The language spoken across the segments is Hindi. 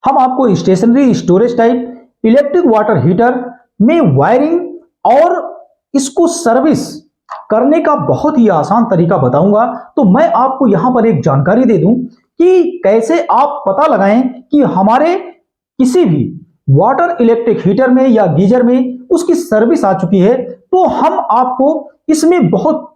हम आपको stationary storage type electric water heater में वायरिंग और इसको सर्विस करने का बहुत ही आसान तरीका बताऊंगा। तो मैं आपको यहां पर एक जानकारी दे दूं कि कैसे आप पता लगाएं कि हमारे किसी भी वाटर इलेक्ट्रिक हीटर में या गीजर में उसकी सर्विस आ चुकी है। तो हम आपको इसमें बहुत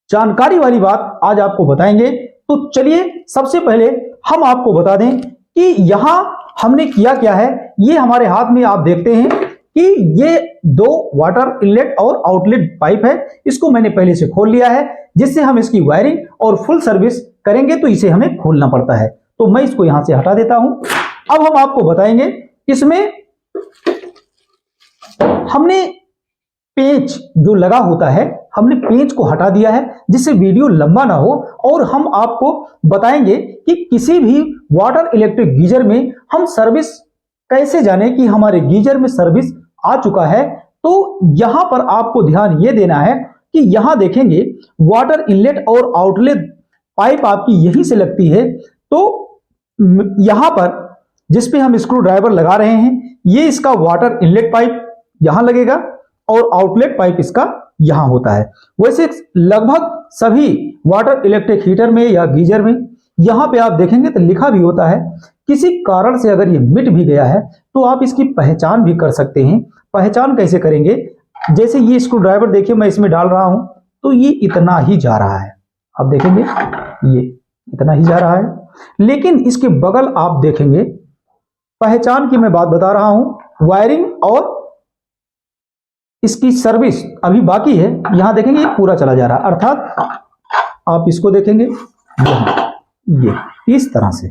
जानकारी वाली बात आज आपको बताएंगे। तो चलिए सबसे पहले हम आपको बता दें कि यहां हमने किया क्या है। ये हमारे हाथ में आप देखते हैं कि ये दो वाटर इनलेट और आउटलेट पाइप है। इसको मैंने पहले से खोल लिया है, जिससे हम इसकी वायरिंग और फुल सर्विस करेंगे तो इसे हमें खोलना पड़ता है। तो मैं इसको यहां से हटा देता हूं। अब हम आपको बताएंगे, इसमें हमने पेंच जो लगा होता है, हमने पेंच को हटा दिया है जिससे वीडियो लंबा ना हो। और हम आपको बताएंगे कि किसी भी वाटर इलेक्ट्रिक गीजर में हम सर्विस कैसे जाने कि हमारे गीजर में सर्विस आ चुका है। तो यहां पर आपको ध्यान यह देना है कि यहां देखेंगे वाटर इनलेट और आउटलेट पाइप आपकी यहीं से लगती है। तो यहां पर जिस पे हम स्क्रू ड्राइवर लगा रहे हैं, ये इसका वाटर इनलेट पाइप यहां लगेगा और आउटलेट पाइप इसका यहां होता है। वैसे लगभग सभी वाटर इलेक्ट्रिक हीटर में या गीजर में यहां पे आप देखेंगे तो लिखा भी होता है। किसी कारण से अगर ये मिट भी गया है तो आप इसकी पहचान भी कर सकते हैं। पहचान कैसे करेंगे, जैसे ये स्क्रू ड्राइवर देखिए मैं इसमें डाल रहा हूं तो ये इतना ही जा रहा है, आप देखेंगे ये इतना ही जा रहा है। लेकिन इसके बगल आप देखेंगे, पहचान की मैं बात बता रहा हूं, वायरिंग और इसकी सर्विस अभी बाकी है। यहां देखेंगे ये पूरा चला जा रहा है, अर्थात आप इसको देखेंगे ये इस तरह से।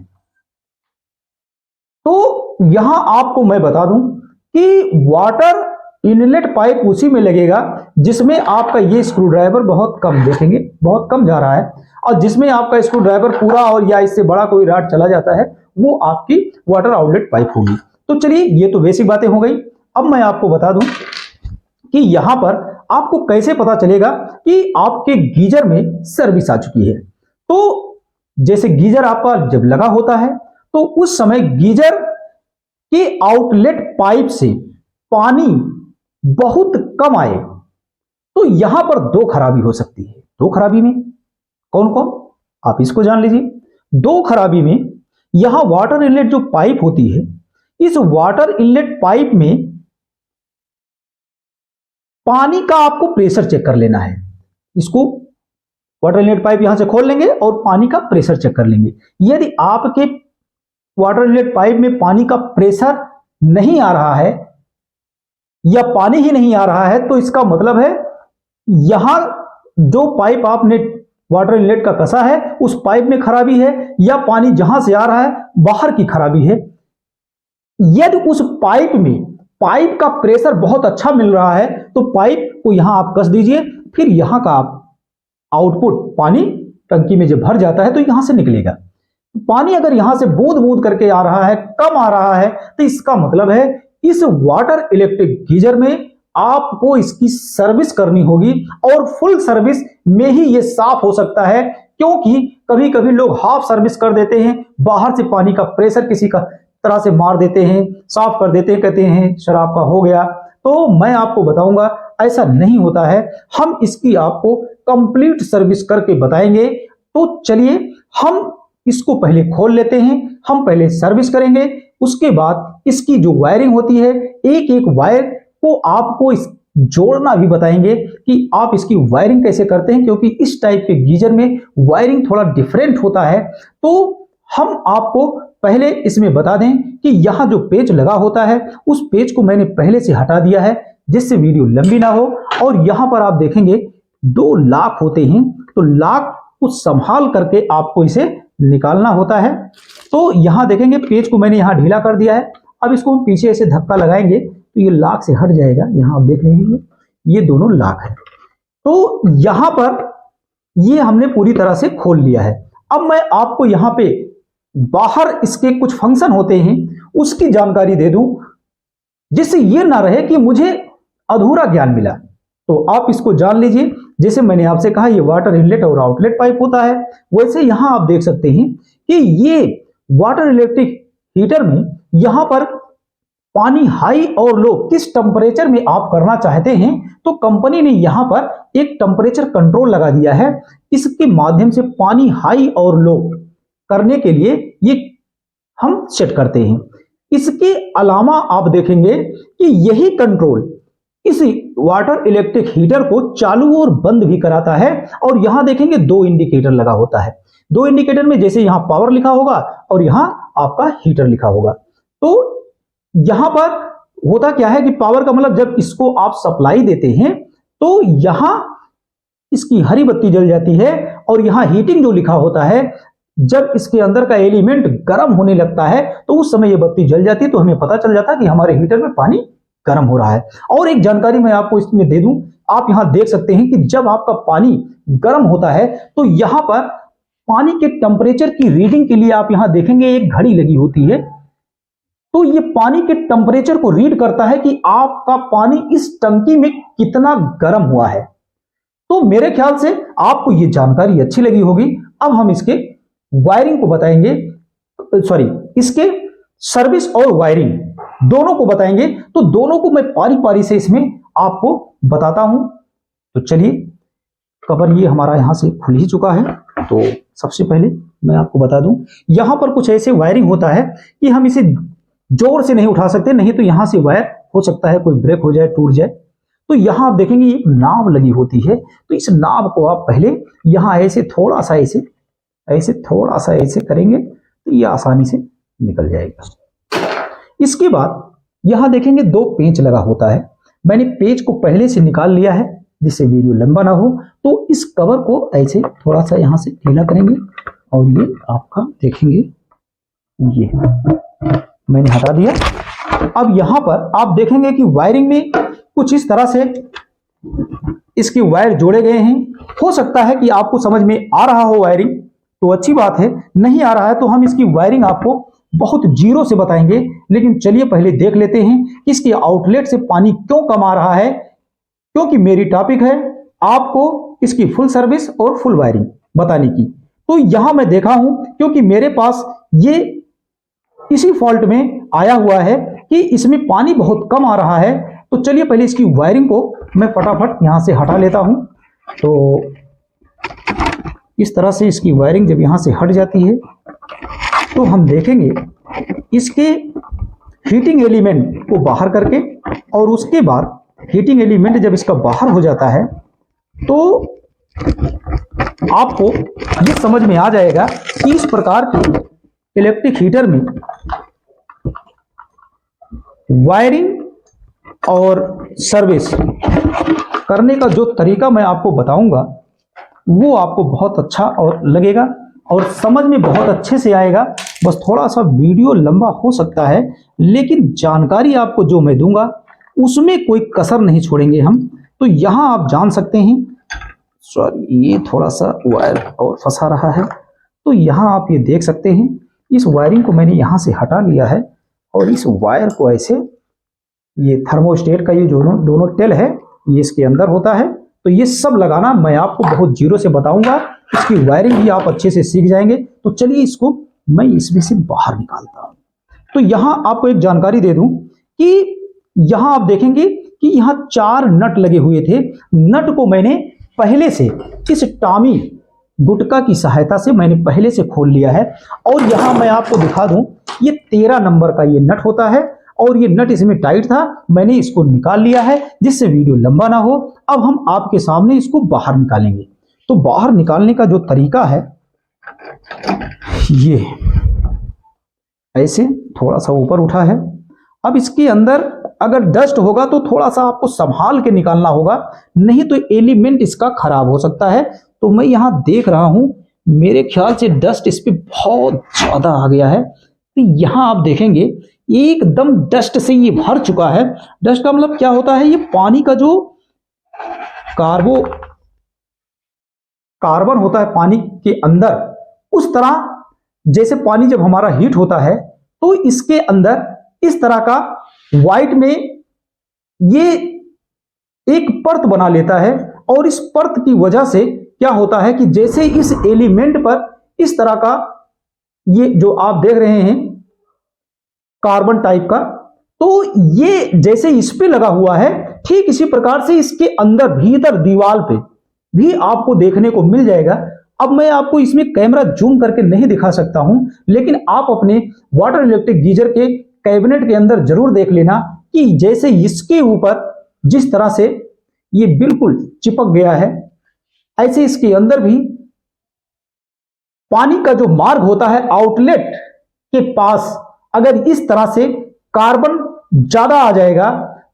तो यहां आपको मैं बता दूं कि वाटर इनलेट पाइप उसी में लगेगा जिसमें आपका ये स्क्रू ड्राइवर बहुत कम देखेंगे, बहुत कम जा रहा है, और जिसमें आपका स्क्रू ड्राइवर पूरा और या इससे बड़ा कोई रॉड चला जाता है वो आपकी वाटर आउटलेट पाइप होगी। तो चलिए ये तो बेसिक बातें हो गई। अब मैं आपको बता दूं कि यहां पर आपको कैसे पता चलेगा कि आपके गीजर में सर्विस आ चुकी है। तो जैसे गीजर आपका जब लगा होता है तो उस समय गीजर के आउटलेट पाइप से पानी बहुत कम आए तो यहां पर दो खराबी हो सकती है। दो खराबी में कौन कौन, आप इसको जान लीजिए। दो खराबी में यहां वाटर इनलेट जो पाइप होती है, इस वाटर इनलेट पाइप में पानी का आपको प्रेशर चेक कर लेना है। इसको वाटर इनलेट पाइप यहां से खोल लेंगे और पानी का प्रेशर चेक कर लेंगे। यदि आपके वाटर इनलेट पाइप में पानी का प्रेशर नहीं आ रहा है या पानी ही नहीं आ रहा है तो इसका मतलब है यहां जो पाइप आपने वाटर इनलेट का कसा है उस पाइप में खराबी है, या पानी जहां से आ रहा है बाहर की खराबी है। यदि उस पाइप में पाइप का प्रेशर बहुत अच्छा मिल रहा है तो पाइप को यहां आप कस दीजिए, फिर यहां का आप आउटपुट पानी टंकी में जब भर जाता है तो यहां से निकलेगा। पानी अगर यहां से बूंद बूंद करके आ रहा है, कम आ रहा है, तो इसका मतलब है इस वाटर इलेक्ट्रिक गीजर में आपको इसकी सर्विस करनी होगी। और फुल सर्विस में ही ये साफ हो सकता है, क्योंकि कभी कभी लोग हाफ सर्विस कर देते हैं, बाहर से पानी का प्रेशर किसी का तरह से मार देते हैं, साफ कर देते हैं, कहते हैं शराब का हो गया। तो मैं आपको बताऊंगा ऐसा नहीं होता है, हम इसकी आपको कंप्लीट सर्विस करके बताएंगे। तो चलिए हम इसको पहले खोल लेते हैं, हम पहले सर्विस करेंगे, उसके बाद इसकी जो वायरिंग होती है एक एक वायर को आपको इस जोड़ना भी बताएंगे कि आप इसकी वायरिंग कैसे करते हैं, क्योंकि इस टाइप के गीजर में वायरिंग थोड़ा डिफरेंट होता है। तो हम आपको पहले इसमें बता दें कि यहां जो पेच लगा होता है उस पेच को मैंने पहले से हटा दिया है जिससे वीडियो लंबी ना हो। और यहां पर आप देखेंगे दो लाक होते हैं, तो लाक को संभाल करके आपको इसे निकालना होता है। तो यहां देखेंगे पेच को मैंने यहां ढीला कर दिया है। अब इसको हम पीछे से धक्का लगाएंगे तो ये लाक से हट जाएगा। यहां आप देख रहे हैं ये दोनों लाक है। तो यहां पर ये हमने पूरी तरह से खोल लिया है। अब मैं आपको यहां पे बाहर इसके कुछ फंक्शन होते हैं उसकी जानकारी दे दूं, जिससे ये ना रहे कि मुझे अधूरा ज्ञान मिला। तो आप इसको जान लीजिए। जैसे मैंने आपसे कहा ये वाटर इनलेट और आउटलेट पाइप होता है, वैसे यहां आप देख सकते हैं कि ये वाटर इलेक्ट्रिक हीटर में यहां पर पानी हाई और लो किस टेम्परेचर में आप करना चाहते हैं, तो कंपनी ने यहां पर एक टेम्परेचर कंट्रोल लगा दिया है। इसके माध्यम से पानी हाई और लो करने के लिए ये हम सेट करते हैं। इसके अलावा आप देखेंगे कि यही कंट्रोल इस वाटर इलेक्ट्रिक हीटर को चालू और बंद भी कराता है। और यहां देखेंगे 2 इंडिकेटर लगा होता है। 2 इंडिकेटर में जैसे यहां पावर लिखा होगा और यहां आपका हीटर लिखा होगा। तो यहां पर होता क्या है कि पावर का मतलब जब इसको आप सप्लाई देते हैं तो यहां इसकी हरी बत्ती जल जाती है और यहां हीटिंग जो लिखा होता है, जब इसके अंदर का एलिमेंट गर्म होने लगता है तो उस समय ये बत्ती जल जाती है, तो हमें पता चल जाता है कि हमारे हीटर में पानी गर्म हो रहा है। और एक जानकारी मैं आपको इसमें दे दूं, आप यहां देख सकते हैं कि जब आपका पानी गर्म होता है तो यहां पर पानी के टेम्परेचर की रीडिंग के लिए आप यहां देखेंगे एक घड़ी लगी होती है। तो ये पानी के टेम्परेचर को रीड करता है कि आपका पानी इस टंकी में कितना गर्म हुआ है। तो मेरे ख्याल से आपको ये जानकारी अच्छी लगी होगी। अब हम इसके वायरिंग को बताएंगे, सॉरी इसके सर्विस और वायरिंग दोनों को बताएंगे। तो दोनों को मैं पारी पारी से इसमें आपको बताता हूं। तो चलिए, कवर ये हमारा यहां से खुल ही चुका है। तो सबसे पहले मैं आपको बता दूं, यहां पर कुछ ऐसे वायरिंग होता है कि हम इसे जोर से नहीं उठा सकते, नहीं तो यहां से वायर हो सकता है कोई ब्रेक हो जाए, टूट जाए। तो यहां आप देखेंगे एक नाब लगी होती है। तो इस नाब को आप पहले यहां ऐसे थोड़ा सा ऐसे करेंगे तो ये आसानी से निकल जाएगा। इसके बाद यहां देखेंगे 2 पेंच लगा होता है। मैंने पेंच को पहले से निकाल लिया है जिससे वीडियो लंबा ना हो। तो इस कवर को ऐसे थोड़ा सा यहां से ढीला करेंगे और ये आपका देखेंगे ये मैंने हटा दिया। अब यहां पर आप देखेंगे कि वायरिंग में कुछ इस तरह से इसके वायर जोड़े गए हैं। हो सकता है कि आपको समझ में आ रहा हो वायरिंग, तो अच्छी बात है। नहीं आ रहा है तो हम इसकी वायरिंग आपको बहुत जीरो से बताएंगे। लेकिन चलिए पहले देख लेते हैं कि इसके आउटलेट से पानी क्यों कम आ रहा है, क्योंकि मेरी टॉपिक है आपको इसकी फुल सर्विस और फुल वायरिंग बताने की। तो यहां मैं देखा हूं, क्योंकि मेरे पास ये इसी फॉल्ट में आया हुआ है कि इसमें पानी बहुत कम आ रहा है। तो चलिए पहले इसकी वायरिंग को मैं फटाफट यहां से हटा लेता हूं। तो इस तरह से इसकी वायरिंग जब यहां से हट जाती है तो हम देखेंगे इसके हीटिंग एलिमेंट को बाहर करके, और उसके बाद हीटिंग एलिमेंट जब इसका बाहर हो जाता है तो आपको ये समझ में आ जाएगा कि इस प्रकार के इलेक्ट्रिक हीटर में वायरिंग और सर्विस करने का जो तरीका मैं आपको बताऊंगा वो आपको बहुत अच्छा और लगेगा और समझ में बहुत अच्छे से आएगा। बस थोड़ा सा वीडियो लंबा हो सकता है, लेकिन जानकारी आपको जो मैं दूंगा उसमें कोई कसर नहीं छोड़ेंगे हम। तो यहां आप जान सकते हैं, सॉरी ये थोड़ा सा वायर और फंसा रहा है। तो यहां आप ये देख सकते हैं इस वायरिंग को मैंने यहां से हटा लिया है और इस वायर को ऐसे, ये थर्मोस्टेट का ये जो दोनों टेल है ये इसके अंदर होता है। तो ये सब लगाना मैं आपको बहुत जीरो से बताऊंगा। इसकी वायरिंग भी आप अच्छे से सीख जाएंगे। तो चलिए इसको मैं इसमें से बाहर निकालता हूं। तो यहां आपको एक जानकारी दे दूं कि यहां आप देखेंगे कि यहां 4 नट लगे हुए थे। नट को मैंने पहले से इस टॉमी गुटका की सहायता से मैंने पहले से खोल लिया है। और यहां मैं आपको दिखा दूं, ये 13 नंबर का ये नट होता है और ये नट इसमें टाइट था, मैंने इसको निकाल लिया है जिससे वीडियो लंबा ना हो। अब हम आपके सामने इसको बाहर निकालेंगे। तो बाहर निकालने का जो तरीका है, ये ऐसे थोड़ा सा ऊपर उठा है। अब इसके अंदर अगर डस्ट होगा तो थोड़ा सा आपको संभाल के निकालना होगा, नहीं तो एलिमेंट इसका खराब हो सकता है। तो मैं यहां देख रहा हूं, मेरे ख्याल से डस्ट इस पे बहुत ज्यादा आ गया है। तो यहां आप देखेंगे एकदम डस्ट से ये भर चुका है। डस्ट का मतलब क्या होता है, ये पानी का जो कार्बन होता है पानी के अंदर, उस तरह जैसे पानी जब हमारा हीट होता है तो इसके अंदर इस तरह का व्हाइट में ये एक परत बना लेता है। और इस परत की वजह से क्या होता है कि जैसे इस एलिमेंट पर इस तरह का ये जो आप देख रहे हैं कार्बन टाइप का। तो ये जैसे इस पे लगा हुआ है, ठीक इसी प्रकार से इसके अंदर भीतर दीवार पे भी आपको देखने को मिल जाएगा। अब मैं आपको इसमें कैमरा जूम करके नहीं दिखा सकता हूं, लेकिन आप अपने वाटर इलेक्ट्रिक गीजर के कैबिनेट के अंदर जरूर देख लेना कि जैसे इसके ऊपर जिस तरह से ये बिल्कुल चिपक गया है, ऐसे इसके अंदर भी पानी का जो मार्ग होता है आउटलेट के पास, अगर इस तरह से कार्बन ज्यादा आ जाएगा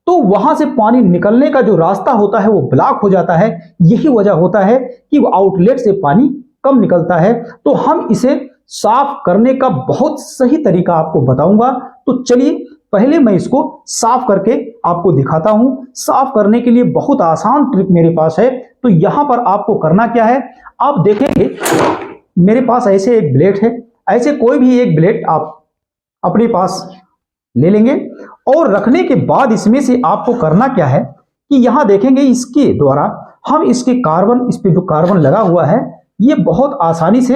तो वहां से पानी निकलने का जो रास्ता होता है वो ब्लॉक हो जाता है। यही वजह होता है कि वो आउटलेट से पानी कम निकलता है। तो हम इसे साफ करने का बहुत सही तरीका आपको बताऊंगा। तो चलिए पहले मैं इसको साफ करके आपको दिखाता हूं। साफ करने के लिए बहुत आसान ट्रिक मेरे पास है। तो यहां पर आपको करना क्या है, आप देखेंगे मेरे पास ऐसे एक ब्लेड है। ऐसे कोई भी एक ब्लेड आप अपने पास ले लेंगे और रखने के बाद इसमें से आपको करना क्या है कि यहां देखेंगे इसके द्वारा हम इसके कार्बन, इस पे जो कार्बन लगा हुआ है ये बहुत आसानी से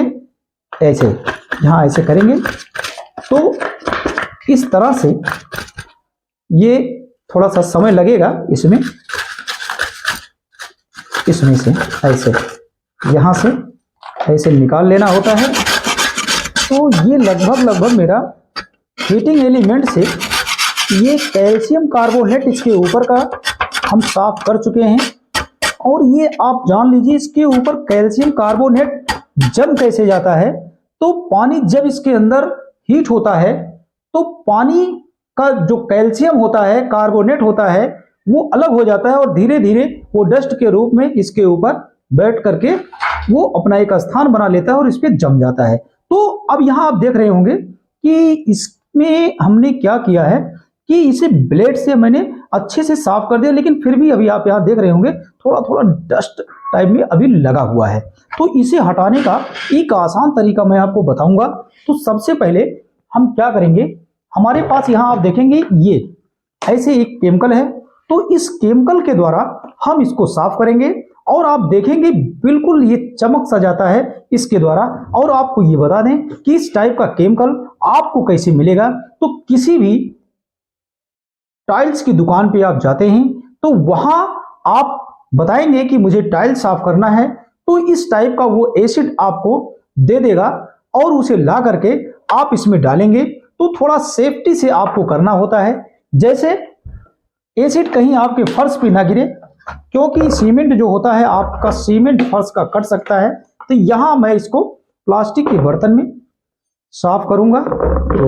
ऐसे यहां ऐसे करेंगे तो इस तरह से ये थोड़ा सा समय लगेगा इसमें से ऐसे यहां से ऐसे निकाल लेना होता है। तो ये लगभग मेरा हीटिंग एलिमेंट से ये कैल्शियम कार्बोनेट इसके ऊपर का हम साफ कर चुके हैं। और ये आप जान लीजिए इसके ऊपर कैल्शियम कार्बोनेट जम कैसे जाता है, तो पानी जब इसके अंदर हीट होता है तो पानी का जो कैल्शियम होता है, कार्बोनेट होता है, वो अलग हो जाता है और धीरे धीरे वो डस्ट के रूप में इसके ऊपर बैठ करके वो अपना एक स्थान बना लेता है और इस पे जम जाता है। तो अब यहाँ आप देख रहे होंगे कि इसमें हमने क्या किया है कि इसे ब्लेड से मैंने अच्छे से साफ कर दिया, लेकिन फिर भी अभी आप यहाँ देख रहे होंगे थोड़ा थोड़ा डस्ट टाइप में अभी लगा हुआ है। तो इसे हटाने का एक आसान तरीका मैं आपको बताऊंगा। तो सबसे पहले हम क्या करेंगे, हमारे पास यहाँ आप देखेंगे ये ऐसे एक केमिकल है। तो इस केमिकल के द्वारा हम इसको साफ करेंगे और आप देखेंगे बिल्कुल ये चमक सा जाता है इसके द्वारा। और आपको ये बता दें कि इस टाइप का केमिकल आपको कैसे मिलेगा, तो किसी भी टाइल्स की दुकान पे आप जाते हैं तो वहां आप बताएंगे कि मुझे टाइल्स साफ करना है, तो इस टाइप का वो एसिड आपको दे देगा और उसे ला करके आप इसमें डालेंगे। तो थोड़ा सेफ्टी से आपको करना होता है, जैसे एसिड कहीं आपके फर्श पे ना गिरे, क्योंकि सीमेंट जो होता है आपका सीमेंट फर्श का कट सकता है। तो यहां मैं इसको प्लास्टिक के बर्तन में साफ करूंगा। तो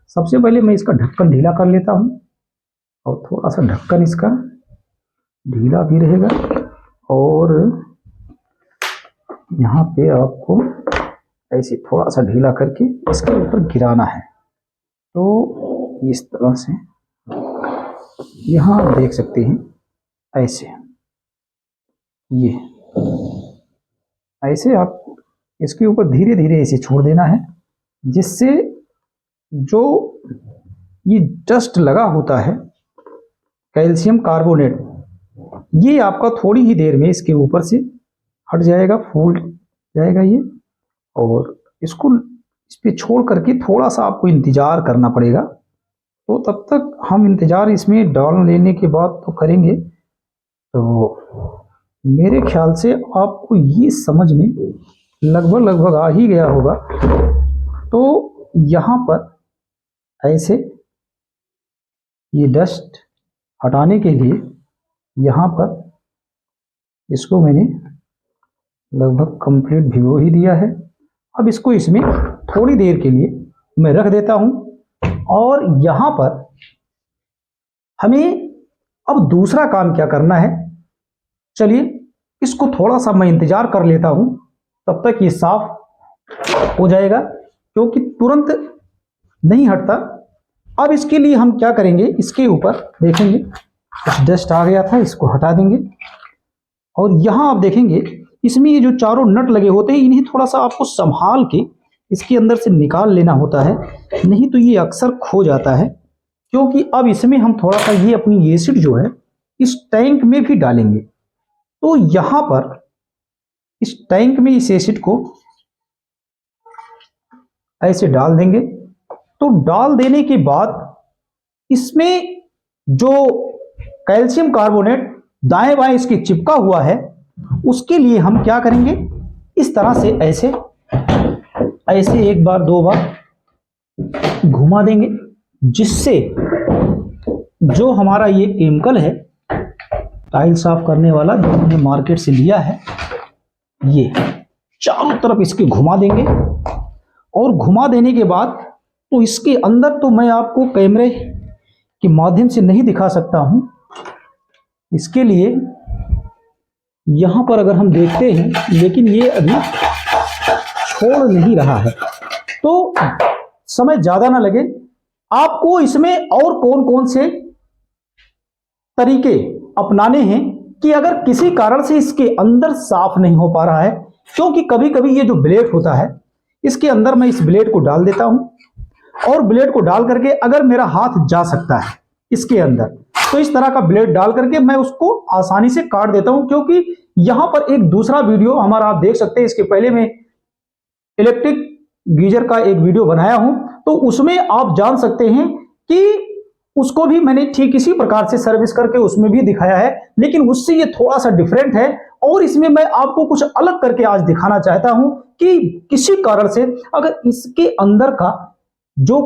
सबसे पहले मैं इसका ढक्कन ढीला कर लेता हूं और थोड़ा सा ढक्कन इसका ढीला भी रहेगा और यहाँ पे आपको ऐसे थोड़ा सा ढीला करके इसके ऊपर गिराना है। तो इस तरह से यहाँ आप देख सकते हैं ऐसे, ये ऐसे आप इसके ऊपर धीरे धीरे ऐसे छोड़ देना है, जिससे जो ये डस्ट लगा होता है कैल्शियम कार्बोनेट, ये आपका थोड़ी ही देर में इसके ऊपर से हट जाएगा, फूल जाएगा ये। और इसको इस पे छोड़ करके थोड़ा सा आपको इंतजार करना पड़ेगा। तो तब तक हम इंतजार इसमें डाल लेने के बाद तो करेंगे। तो मेरे ख्याल से आपको ये समझ में लगभग आ ही गया होगा। तो यहाँ पर ऐसे ये डस्ट हटाने के लिए यहाँ पर इसको मैंने लगभग कंप्लीट भिगो ही दिया है। अब इसको इसमें थोड़ी देर के लिए मैं रख देता हूं। और यहां पर हमें अब दूसरा काम क्या करना है, चलिए इसको थोड़ा सा मैं इंतजार कर लेता हूं, तब तक ये साफ हो जाएगा, क्योंकि तुरंत नहीं हटता। अब इसके लिए हम क्या करेंगे, इसके ऊपर देखेंगे कुछ डस्ट आ गया था, इसको हटा देंगे। और यहां आप देखेंगे इसमें ये जो चारों नट लगे होते हैं, इन्हें थोड़ा सा आपको संभाल के इसके अंदर से निकाल लेना होता है, नहीं तो ये अक्सर खो जाता है। क्योंकि अब इसमें हम थोड़ा सा ये अपनी एसिड जो है इस टैंक में भी डालेंगे। तो यहां पर इस टैंक में इस एसिड को ऐसे डाल देंगे तो डाल देने के बाद इसमें जो कैल्शियम कार्बोनेट दाएं बाएं इसके चिपका हुआ है, उसके लिए हम क्या करेंगे, इस तरह से ऐसे ऐसे एक बार दो बार घुमा देंगे, जिससे जो हमारा ये केमिकल है टाइल साफ करने वाला जो हमने मार्केट से लिया है, ये चारों तरफ इसके घुमा देंगे। और घुमा देने के बाद तो इसके अंदर तो मैं आपको कैमरे के माध्यम से नहीं दिखा सकता हूं, इसके लिए यहां पर अगर हम देखते हैं, लेकिन ये अभी छोड़ नहीं रहा है, तो समय ज्यादा ना लगे। आपको इसमें और कौन कौन से तरीके अपनाने हैं कि अगर किसी कारण से इसके अंदर साफ नहीं हो पा रहा है, क्योंकि कभी कभी ये जो ब्लेड होता है इसके अंदर मैं इस ब्लेड को डाल देता हूं और ब्लेड को डाल करके अगर मेरा हाथ जा सकता है इसके अंदर, तो इस तरह का ब्लेड डाल करके मैं उसको आसानी से काट देता हूं। क्योंकि यहां पर एक दूसरा वीडियो हमारा आप देख सकते हैं, इसके पहले मैं इलेक्ट्रिक गीजर का एक वीडियो बनाया हूं, तो उसमें आप जान सकते हैं कि उसको भी मैंने ठीक इसी प्रकार से सर्विस करके उसमें भी दिखाया है, लेकिन उससे ये थोड़ा सा डिफरेंट है। और इसमें मैं आपको कुछ अलग करके आज दिखाना चाहता हूं कि किसी कारण से अगर इसके अंदर का जो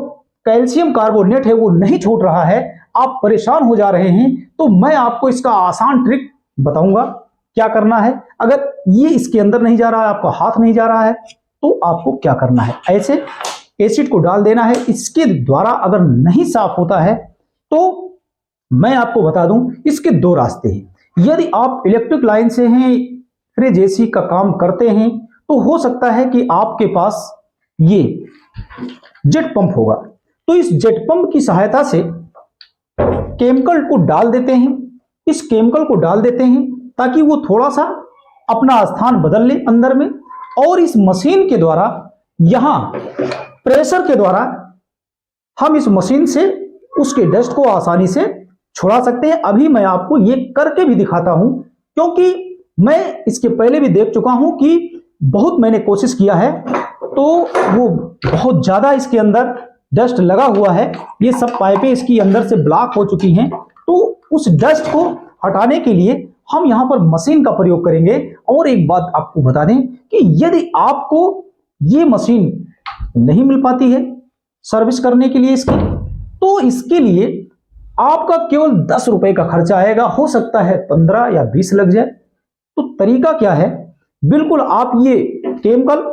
कैल्शियम कार्बोनेट है वो नहीं छूट रहा है, आप परेशान हो जा रहे हैं, तो मैं आपको इसका आसान ट्रिक बताऊंगा क्या करना है। अगर ये इसके अंदर नहीं जा रहा है, आपका हाथ नहीं जा रहा है, तो आपको क्या करना है, ऐसे एसिड को डाल देना है। इसके द्वारा अगर नहीं साफ होता है तो मैं आपको बता दूं, इसके दो रास्ते हैं। यदि आप इलेक्ट्रिक लाइन से हैं, फ्रिज एसी का काम करते हैं, तो हो सकता है कि आपके पास ये जेट पंप होगा, तो इस जेट पंप की सहायता से केमिकल को डाल देते हैं, इस केमिकल को डाल देते हैं ताकि वो थोड़ा सा अपना स्थान बदल ले अंदर में, और इस मशीन के द्वारा यहां प्रेशर के द्वारा हम इस मशीन से उसके डस्ट को आसानी से छुड़ा सकते हैं। अभी मैं आपको ये करके भी दिखाता हूं, क्योंकि मैं इसके पहले भी देख चुका हूं कि बहुत मैंने कोशिश किया है, तो वो बहुत ज्यादा इसके अंदर डस्ट लगा हुआ है, ये सब पाइपें इसकी अंदर से ब्लॉक हो चुकी हैं। तो उस डस्ट को हटाने के लिए हम यहां पर मशीन का प्रयोग करेंगे। और एक बात आपको बता दें कि यदि आपको ये मशीन नहीं मिल पाती है सर्विस करने के लिए इसकी, तो इसके लिए आपका केवल 10 रुपए का खर्चा आएगा, हो सकता है 15 या 20 लग जाए। तो तरीका क्या है, बिल्कुल आप ये केमिकल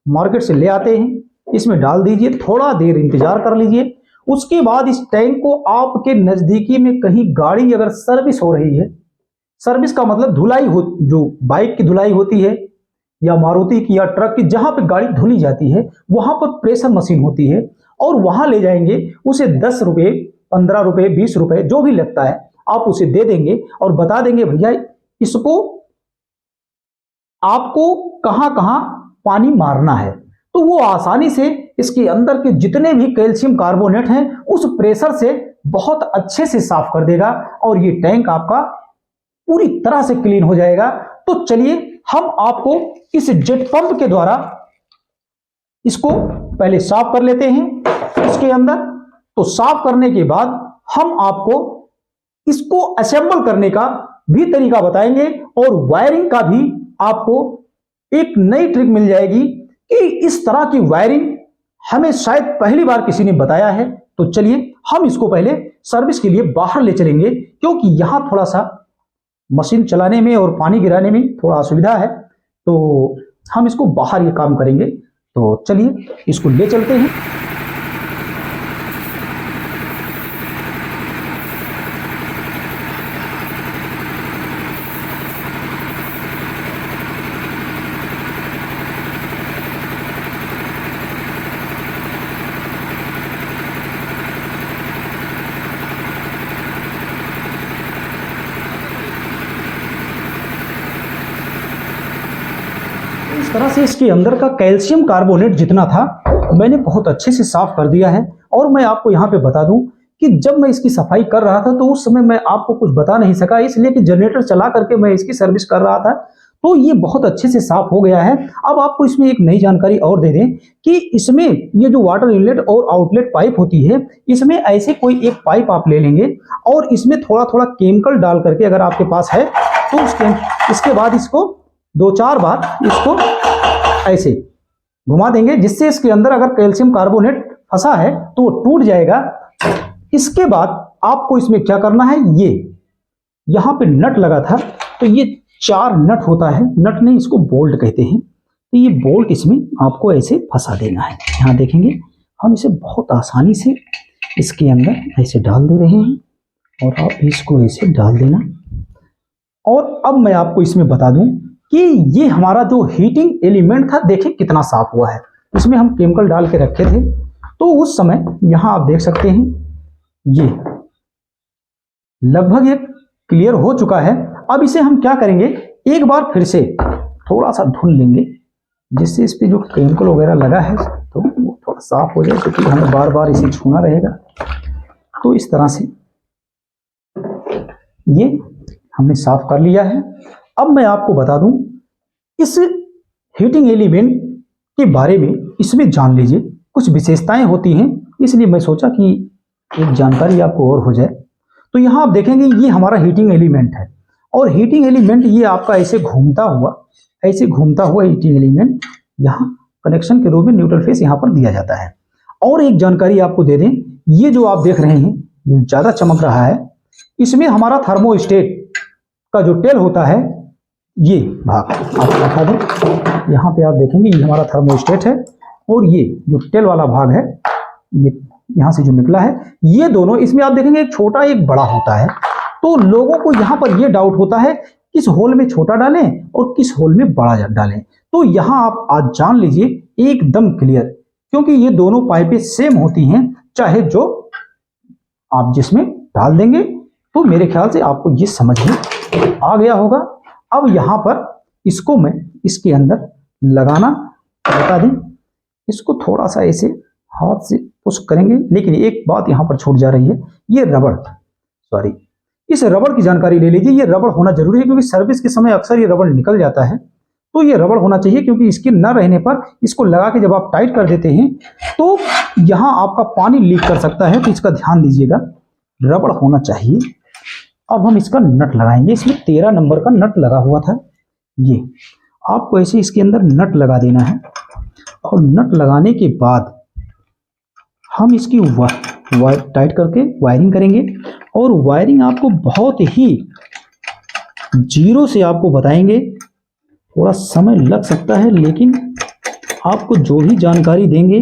मार्केट से ले आते हैं, इसमें डाल दीजिए, थोड़ा देर इंतजार कर लीजिए। उसके बाद इस टैंक को आपके नजदीकी में कहीं गाड़ी अगर सर्विस हो रही है, सर्विस का मतलब धुलाई हो, जो बाइक की धुलाई होती है या मारुति की या ट्रक की, जहां पे गाड़ी धुली जाती है वहां पर प्रेशर मशीन होती है, और वहां ले जाएंगे, उसे 10 रुपए 15 रुपए 20 रुपए जो भी लगता है आप उसे दे देंगे और बता देंगे भैया इसको आपको कहां कहां पानी मारना है, तो वो आसानी से इसके अंदर के जितने भी कैल्शियम कार्बोनेट हैं उस प्रेशर से बहुत अच्छे से साफ कर देगा, और ये टैंक आपका पूरी तरह से क्लीन हो जाएगा। तो चलिए हम आपको इस जेट पंप के द्वारा इसको पहले साफ कर लेते हैं इसके अंदर। तो साफ करने के बाद हम आपको इसको असेंबल करने का भी तरीका बताएंगे, और वायरिंग का भी आपको एक नई ट्रिक मिल जाएगी कि इस तरह की वायरिंग हमें शायद पहली बार किसी ने बताया है। तो चलिए हम इसको पहले सर्विस के लिए बाहर ले चलेंगे, क्योंकि यहां थोड़ा सा मशीन चलाने में और पानी गिराने में थोड़ा असुविधा है, तो हम इसको बाहर ये काम करेंगे। तो चलिए इसको ले चलते हैं। इस तरह से इसके अंदर का कैल्शियम कार्बोनेट जितना था मैंने बहुत अच्छे से साफ कर दिया है। और मैं आपको यहाँ पे बता दूं कि जब मैं इसकी सफाई कर रहा था तो उस समय मैं आपको कुछ बता नहीं सका, इसलिए कि जनरेटर चला करके मैं इसकी सर्विस कर रहा था। तो ये बहुत अच्छे से साफ हो गया है। अब आपको इसमें एक नई जानकारी और दे दें कि इसमें ये जो वाटर इनलेट और आउटलेट पाइप होती है, इसमें ऐसे कोई एक पाइप आप ले लेंगे और इसमें थोड़ा थोड़ा केमिकल डाल करके अगर आपके पास है तो इसके बाद इसको 2-4 बार इसको ऐसे घुमा देंगे, जिससे इसके अंदर अगर कैल्शियम कार्बोनेट फंसा है तो वो टूट जाएगा। इसके बाद आपको इसमें क्या करना है, ये यहां पे नट लगा था तो ये 4 नट होता है, नट नहीं इसको बोल्ट कहते हैं, तो ये बोल्ट इसमें आपको ऐसे फंसा देना है। यहां देखेंगे हम इसे बहुत आसानी से इसके अंदर ऐसे डाल दे रहे हैं और आप इसको ऐसे डाल देना। और अब मैं आपको इसमें बता दूं कि ये हमारा जो हीटिंग एलिमेंट था, देखिए कितना साफ हुआ है। इसमें हम केमिकल डाल के रखे थे तो उस समय यहां आप देख सकते हैं ये लगभग एक क्लियर हो चुका है। अब इसे हम क्या करेंगे, एक बार फिर से थोड़ा सा धुल लेंगे, जिससे इस पे जो केमिकल वगैरह लगा है तो वो थोड़ा साफ हो जाए, क्योंकि हमें बार बार इसे छूना रहेगा। तो इस तरह से ये हमने साफ कर लिया है। अब मैं आपको बता दूं इस हीटिंग एलिमेंट के बारे में, इसमें जान लीजिए कुछ विशेषताएं होती हैं, इसलिए मैं सोचा कि एक जानकारी आपको और हो जाए। तो यहां आप देखेंगे ये हमारा हीटिंग एलिमेंट है और हीटिंग एलिमेंट ये आपका ऐसे घूमता हुआ हीटिंग एलिमेंट यहाँ कनेक्शन के रूप में न्यूट्रल फेस यहाँ पर दिया जाता है। और एक जानकारी आपको दे दें, ये जो आप देख रहे हैं ज्यादा चमक रहा है, इसमें हमारा थर्मोस्टेट का जो टेल होता है, ये भाग आपको दिखा दें, यहाँ पे आप देखेंगे ये हमारा थर्मोस्टेट है और ये जो टेल वाला भाग है, ये यहाँ से जो निकला है, ये दोनों इसमें आप देखेंगे एक छोटा एक बड़ा होता है। तो लोगों को यहाँ पर ये डाउट होता है किस होल में छोटा डालें और किस होल में बड़ा डालें। तो यहाँ आप आज जान लीजिए एकदम क्लियर, क्योंकि ये दोनों पाइपें सेम होती हैं, चाहे जो आप जिसमें डाल देंगे। तो मेरे ख्याल से आपको ये समझ में आ गया होगा। अब यहाँ पर इसको मैं इसके अंदर लगाना बता दें, इसको थोड़ा सा ऐसे हाथ से पुश करेंगे, लेकिन एक बात यहाँ पर छूट जा रही है, ये रबड़, सॉरी, इस रबड़ की जानकारी ले लीजिए। ये रबड़ होना जरूरी है, क्योंकि सर्विस के समय अक्सर ये रबड़ निकल जाता है, तो ये रबड़ होना चाहिए, क्योंकि इसके न रहने पर इसको लगा के जब आप टाइट कर देते हैं तो यहाँ आपका पानी लीक कर सकता है, तो इसका ध्यान दीजिएगा, रबड़ होना चाहिए। अब हम इसका नट लगाएंगे, इसमें 13 नंबर का नट लगा हुआ था, ये आपको ऐसे इसके अंदर नट लगा देना है। और नट लगाने के बाद हम इसकी वायर टाइट करके वायरिंग करेंगे, और वायरिंग आपको बहुत ही जीरो से आपको बताएंगे, थोड़ा समय लग सकता है, लेकिन आपको जो भी जानकारी देंगे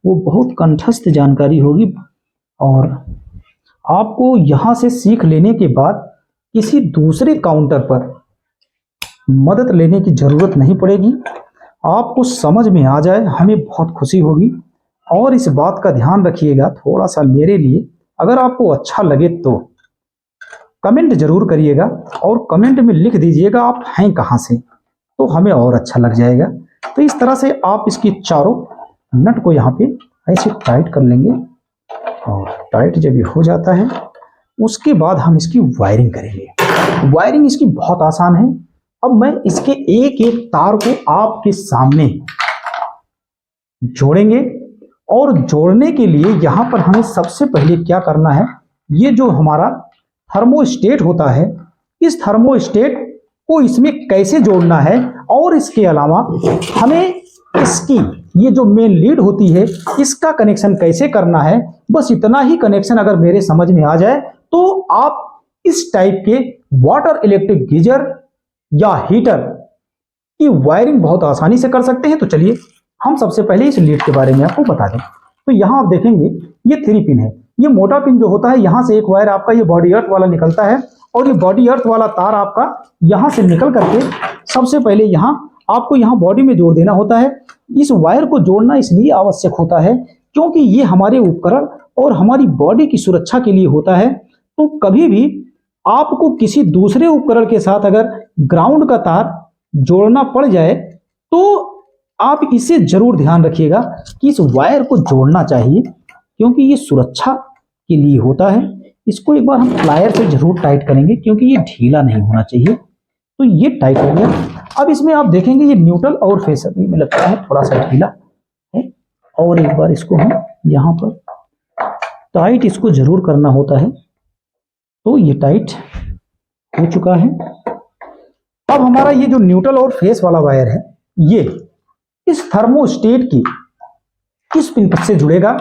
वो बहुत कंठस्थ जानकारी होगी। और आपको यहाँ से सीख लेने के बाद किसी दूसरे काउंटर पर मदद लेने की जरूरत नहीं पड़ेगी, आपको समझ में आ जाए, हमें बहुत खुशी होगी। और इस बात का ध्यान रखिएगा थोड़ा सा मेरे लिए, अगर आपको अच्छा लगे तो कमेंट जरूर करिएगा और कमेंट में लिख दीजिएगा आप हैं कहाँ से, तो हमें और अच्छा लग जाएगा। तो इस तरह से आप इसकी चारों नट को यहाँ पे ऐसे टाइट कर लेंगे, और टाइट जब ये हो जाता है उसके बाद हम इसकी वायरिंग करेंगे। वायरिंग इसकी बहुत आसान है। अब मैं इसके एक एक तार को आपके सामने जोड़ेंगे, और जोड़ने के लिए यहाँ पर हमें सबसे पहले क्या करना है, ये जो हमारा थर्मोस्टेट होता है, इस थर्मोस्टेट को इसमें कैसे जोड़ना है, और इसके अलावा हमें इसकी ये जो मेन लीड होती है इसका कनेक्शन कैसे करना है, बस इतना ही कनेक्शन अगर मेरे समझ में आ जाए तो आप इस टाइप के वाटर इलेक्ट्रिक गीजर या हीटर की वायरिंग बहुत आसानी से कर सकते हैं। तो चलिए हम सबसे पहले इस लीड के बारे में आपको बता दें। तो यहाँ आप देखेंगे ये 3 पिन है, ये मोटा पिन जो होता है, यहाँ से एक वायर आपका ये बॉडी अर्थ वाला निकलता है, और ये बॉडी अर्थ वाला तार आपका यहाँ से निकल करके सबसे पहले यहाँ आपको यहाँ बॉडी में जोड़ देना होता है। इस वायर को जोड़ना इसलिए आवश्यक होता है क्योंकि ये हमारे उपकरण और हमारी बॉडी की सुरक्षा के लिए होता है। तो कभी भी आपको किसी दूसरे उपकरण के साथ अगर ग्राउंड का तार जोड़ना पड़ जाए तो आप इसे जरूर ध्यान रखिएगा कि इस वायर को जोड़ना चाहिए, क्योंकि ये सुरक्षा के लिए होता है। इसको एक बार हम प्लायर से जरूर टाइट करेंगे, क्योंकि ये ढीला नहीं होना चाहिए। तो ये टाइट हो गया। अब इसमें आप देखेंगे ये न्यूट्रल और फेस अभी में लगता है थोड़ा सा ढीला है, और एक बार इसको हम यहाँ पर टाइट इसको जरूर करना होता है। तो ये टाइट हो चुका है। अब हमारा ये जो न्यूट्रल और फेस वाला वायर है ये इस थर्मोस्टेट की किस पिन से जुड़ेगा,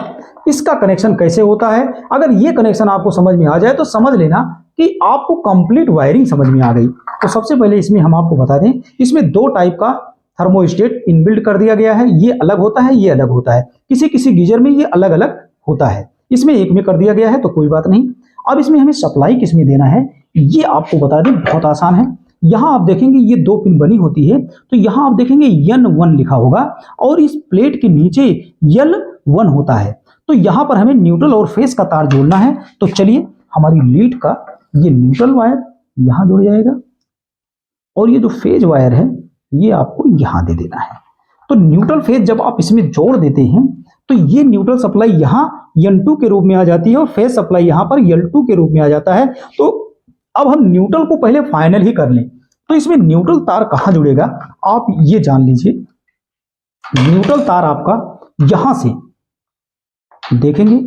इसका कनेक्शन कैसे होता है। अगर ये कनेक्शन आपको समझ में आ जाए तो समझ लेना कि आपको कंप्लीट वायरिंग समझ में आ गई। तो सबसे पहले इसमें हम आपको बता दें, इसमें दो टाइप का थर्मोस्टेट इनबिल्ट कर दिया गया है। ये अलग होता है, ये अलग होता है। किसी किसी गीजर में ये अलग अलग होता है, इसमें एक में कर दिया गया है तो कोई बात नहीं। अब इसमें हमें सप्लाई किस में देना है ये आपको बता दें, बहुत आसान है। यहां आप देखेंगे ये दो पिन बनी होती है, तो यहां आप देखेंगे N1 लिखा होगा और इस प्लेट के नीचे L1 होता है। तो यहां पर हमें न्यूट्रल और फेस का तार जोड़ना है। तो चलिए हमारी लीड का ये न्यूट्रल वायर यहां जुड़ जाएगा और ये जो फेज वायर है ये आपको यहां दे देना है। तो न्यूट्रल फेज जब आप इसमें जोड़ देते हैं तो ये न्यूट्रल सप्लाई यहां N2 के रूप में आ जाती है और फेज सप्लाई यहां पर L2 के रूप में आ जाता है। तो अब हम न्यूट्रल को पहले फाइनल ही कर लें। तो इसमें न्यूट्रल तार कहां जुड़ेगा आप ये जान लीजिए। न्यूट्रल तार आपका यहां से देखेंगे,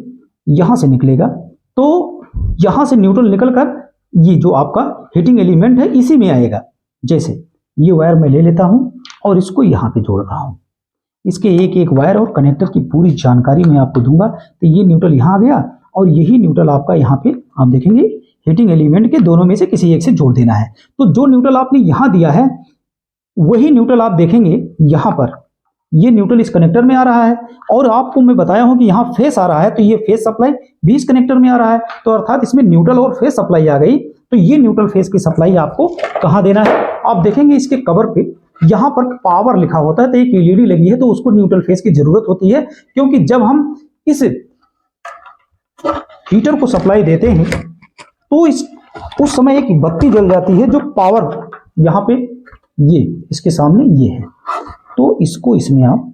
यहां से निकलेगा। तो यहां से न्यूट्रल निकलकर ये जो आपका हीटिंग एलिमेंट है इसी में आएगा। जैसे ये वायर मैं ले लेता हूं और इसको यहां पे जोड़ रहा हूं। इसके एक एक वायर और कनेक्टर की पूरी जानकारी मैं आपको दूंगा। तो ये न्यूट्रल यहां आ गया और यही न्यूट्रल आपका यहां पे आप देखेंगे हीटिंग एलिमेंट के दोनों में से किसी एक से जोड़ देना है। तो जो न्यूट्रल आपने यहां दिया है वही न्यूट्रल आप देखेंगे यहां पर, ये न्यूट्रल इस कनेक्टर में आ रहा है और आपको मैं बताया हूं कि यहां फेस आ रहा है, तो ये फेस सप्लाई भी इस कनेक्टर में आ रहा है। तो अर्थात इसमें न्यूट्रल और फेस सप्लाई आ गई। तो ये न्यूट्रल फेस की सप्लाई आपको कहां देना है आप देखेंगे इसके कवर पे यहां पर पावर लिखा होता है। तो एक एलईडी लगी है तो उसको न्यूट्रल फेस की जरूरत होती है, क्योंकि जब हम इस हीटर को सप्लाई देते हैं तो उस समय एक बत्ती जल जाती है जो पावर यहां पे ये इसके सामने ये है। तो इसको इसमें आप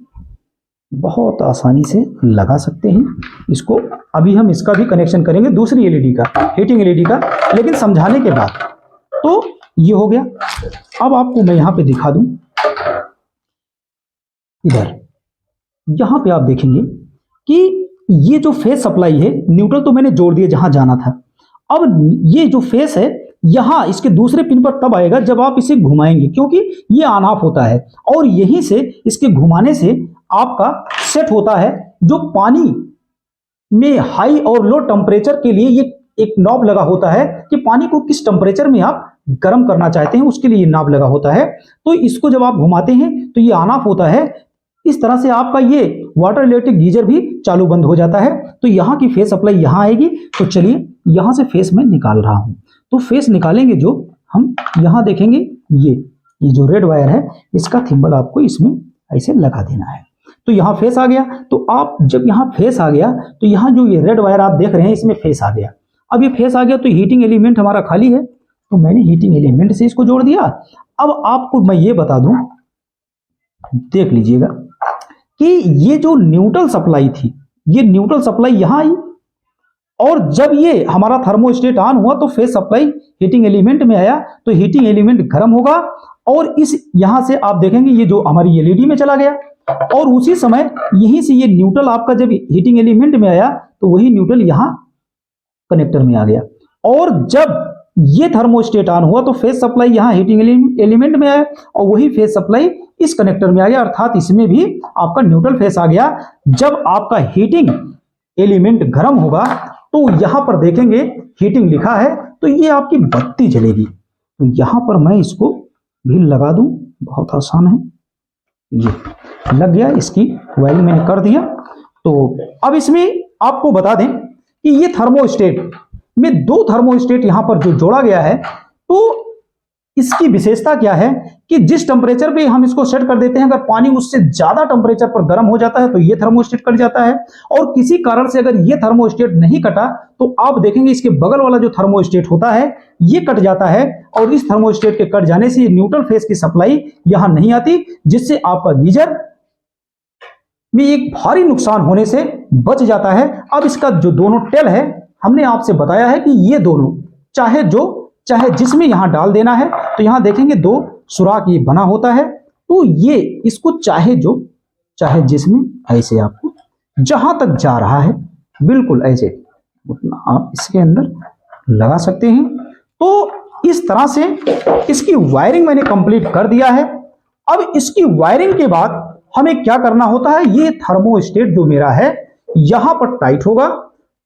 बहुत आसानी से लगा सकते हैं। इसको अभी हम इसका भी कनेक्शन करेंगे दूसरी एलईडी का, हीटिंग एलईडी का, लेकिन समझाने के बाद। तो ये हो गया। अब आपको मैं यहां पे दिखा दूं, इधर यहां पे आप देखेंगे कि ये जो फेस सप्लाई है न्यूट्रल तो मैंने जोड़ दिया जहां जाना था। अब ये जो फेस है यहां इसके दूसरे पिन पर तब आएगा जब आप इसे घुमाएंगे, क्योंकि ये ऑन ऑफ होता है और यहीं से इसके घुमाने से आपका सेट होता है। जो पानी में हाई और लो टेम्परेचर के लिए ये एक नॉब लगा होता है कि पानी को किस टेम्परेचर में आप गर्म करना चाहते हैं, उसके लिए ये नॉब लगा होता है। तो इसको जब आप घुमाते हैं तो ये ऑन ऑफ होता है। इस तरह से आपका ये वाटर रिलेटेड गीजर भी चालू बंद हो जाता है। तो यहाँ की फेस सप्लाई यहाँ आएगी। तो चलिए यहाँ से फेस में निकाल रहा हूँ। तो फेस निकालेंगे जो हम यहाँ देखेंगे ये जो रेड वायर है इसका थिम्बल आपको इसमें ऐसे लगा देना है। तो यहाँ फेस आ गया। तो आप जब यहाँ फेस आ गया तो यहाँ जो ये रेड वायर आप देख रहे हैं इसमें फेस आ गया। अब ये फेस आ गया तो हीटिंग एलिमेंट हमारा खाली है, तो मैंने हीटिंग एलिमेंट से इसको जोड़ दिया। अब आपको मैं ये बता दूं, देख लीजिएगा कि ये जो न्यूट्रल सप्लाई थी ये न्यूट्रल सप्लाई यहां आई और जब ये हमारा थर्मोस्टेट ऑन हुआ तो फेस सप्लाई हीटिंग एलिमेंट में आया। तो हीटिंग एलिमेंट गर्म होगा और इस यहां से आप देखेंगे ये जो हमारी एलईडी में चला गया और उसी समय यहीं से ये न्यूट्रल आपका जब हीटिंग एलिमेंट में आया तो वही न्यूट्रल यहां कनेक्टर में आ गया। और जब ये थर्मोस्टेट ऑन हुआ तो फेस सप्लाई यहां हीटिंग एलिमेंट में आया और वही फेस सप्लाई इस कनेक्टर में आ गया। अर्थात इसमें भी आपका न्यूट्रल फेस आ गया। जब आपका हीटिंग एलिमेंट गर्म होगा तो यहां पर देखेंगे हीटिंग लिखा है तो ये आपकी बत्ती जलेगी। तो यहां पर मैं इसको भी लगा दूं, बहुत आसान है, ये लग गया। इसकी वायरिंग मैंने कर दिया। तो अब इसमें आपको बता दें कि ये थर्मोस्टेट में दो थर्मोस्टेट यहां पर जो जोड़ा गया है तो इसकी विशेषता क्या है कि जिस टेम्परेचर पे हम इसको सेट कर देते हैं अगर पानी उससे ज्यादा टेम्परेचर पर गर्म हो जाता है तो ये थर्मोस्टेट कट जाता है। और किसी कारण से अगर ये थर्मोस्टेट नहीं कटा तो आप देखेंगे इसके बगल वाला जो थर्मोस्टेट होता है ये कट जाता है और इस थर्मोस्टेट के कट जाने से न्यूट्रल फेस की सप्लाई यहां नहीं आती, जिससे आपका गीजर में एक भारी नुकसान होने से बच जाता है। अब इसका जो दोनों टेल है हमने आपसे बताया है कि ये दोनों चाहे जो चाहे जिसमें यहां डाल देना है। तो यहां देखेंगे 2 सुराख ये बना होता है, तो ये इसको चाहे जिसमें ऐसे आपको जहां तक जा रहा है बिल्कुल ऐसे उतना आप इसके अंदर लगा सकते हैं। तो इस तरह से इसकी वायरिंग मैंने कंप्लीट कर दिया है। अब इसकी वायरिंग के बाद हमें क्या करना होता है, ये थर्मोस्टेट जो मेरा है यहां पर टाइट होगा।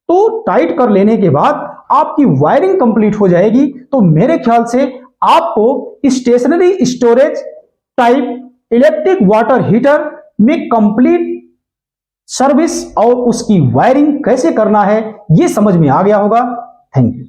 तो टाइट कर लेने के बाद आपकी वायरिंग कंप्लीट हो जाएगी। तो मेरे ख्याल से आपको stationary storage type electric water heater में कंप्लीट सर्विस और उसकी वायरिंग कैसे करना है ये समझ में आ गया होगा। Thank you.